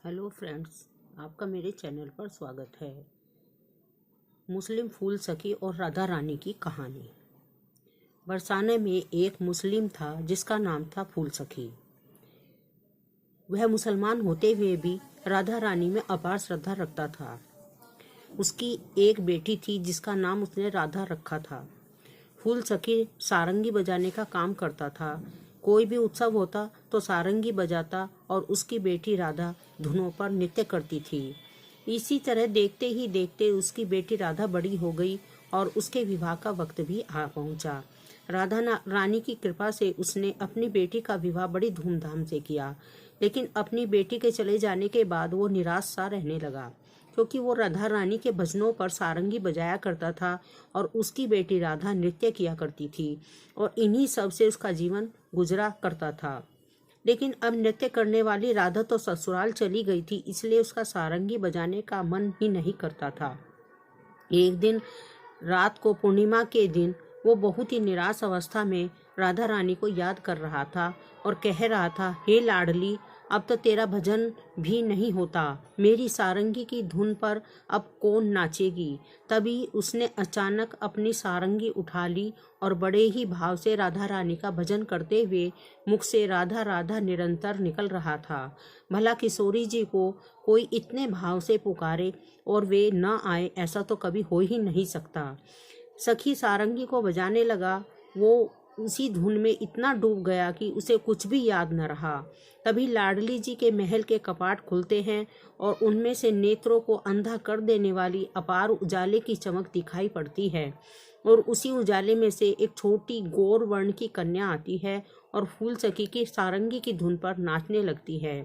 Hello friends, आपका मेरे channel पर स्वागत है। मुस्लिम फूल सखी और राधा रानी की कहानी। बरसाने में एक मुस्लिम था जिसका नाम था फूल सखी। वह मुसलमान होते हुए भी राधा रानी में अपार श्रद्धा रखता था। उसकी एक बेटी थी जिसका नाम उसने राधा रखा था। फूल सखी सारंगी बजाने का काम करता था। कोई भी उत्सव होता तो सारंगी बजाता और उसकी बेटी राधा धुनों पर नृत्य करती थी। इसी तरह देखते ही देखते उसकी बेटी राधा बड़ी हो गई और उसके विवाह का वक्त भी आ पहुंचा। राधा रानी की कृपा से उसने अपनी बेटी का विवाह बड़ी धूमधाम से किया, लेकिन अपनी बेटी के चले जाने के बाद वो निराश सा रहने लगा, क्योंकि वो राधा रानी के भजनों पर सारंगी बजाया करता था और उसकी बेटी राधा नृत्य किया करती थी और इन्हीं सब से उसका जीवन गुजरा करता था। लेकिन अब नृत्य करने वाली राधा तो ससुराल चली गई थी, इसलिए उसका सारंगी बजाने का मन ही नहीं करता था। एक दिन रात को, पूर्णिमा के दिन, वो बहुत ही निराश अवस्था में राधा रानी को याद कर रहा था और कह रहा था, हे लाडली, अब तो तेरा भजन भी नहीं होता, मेरी सारंगी की धुन पर अब कौन नाचेगी। तभी उसने अचानक अपनी सारंगी उठा ली और बड़े ही भाव से राधा रानी का भजन करते हुए मुख से राधा राधा निरंतर निकल रहा था। भला किशोरी जी को कोई इतने भाव से पुकारे और वे न आए, ऐसा तो कभी हो ही नहीं सकता। सखी सारंगी को बजाने लगा। वो उसी धुन में इतना डूब गया कि उसे कुछ भी याद न रहा। तभी लाडली जी के महल के कपाट खुलते हैं और उनमें से नेत्रों को अंधा कर देने वाली अपार उजाले की चमक दिखाई पड़ती है और उसी उजाले में से एक छोटी गौर वर्ण की कन्या आती है और फूल सखी की सारंगी की धुन पर नाचने लगती है।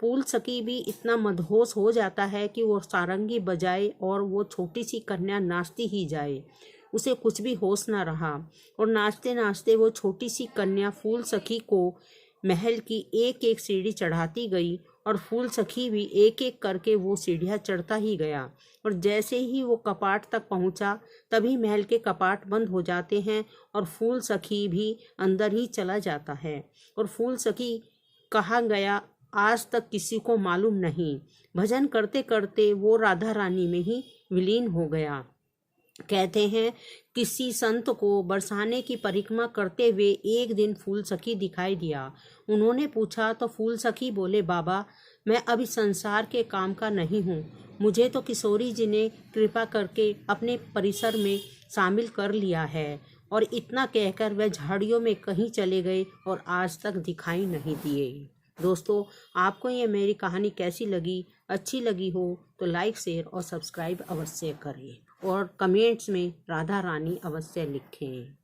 फूल सखी भी इतना मदहोश हो जाता है कि वो सारंगी बजाए और वो छोटी सी कन्या नाचती ही जाए। उसे कुछ भी होश न रहा और नाचते नाचते वो छोटी सी कन्या फूल सखी को महल की एक एक सीढ़ी चढ़ाती गई और फूल सखी भी एक एक करके वो सीढ़ियाँ चढ़ता ही गया। और जैसे ही वो कपाट तक पहुंचा, तभी महल के कपाट बंद हो जाते हैं और फूल सखी भी अंदर ही चला जाता है। और फूल सखी कहाँ गया आज तक किसी को मालूम नहीं। भजन करते करते वो राधा रानी में ही विलीन हो गया। कहते हैं, किसी संत को बरसाने की परिक्रमा करते हुए एक दिन फूल सखी दिखाई दिया। उन्होंने पूछा तो फूल सखी बोले, बाबा, मैं अभी संसार के काम का नहीं हूँ। मुझे तो किशोरी जी ने कृपा करके अपने परिसर में शामिल कर लिया है। और इतना कहकर वह झाड़ियों में कहीं चले गए और आज तक दिखाई नहीं दिए। दोस्तों, आपको ये मेरी कहानी कैसी लगी? अच्छी लगी हो तो लाइक, शेयर और सब्सक्राइब अवश्य करें और कमेंट्स में राधा रानी अवश्य लिखें।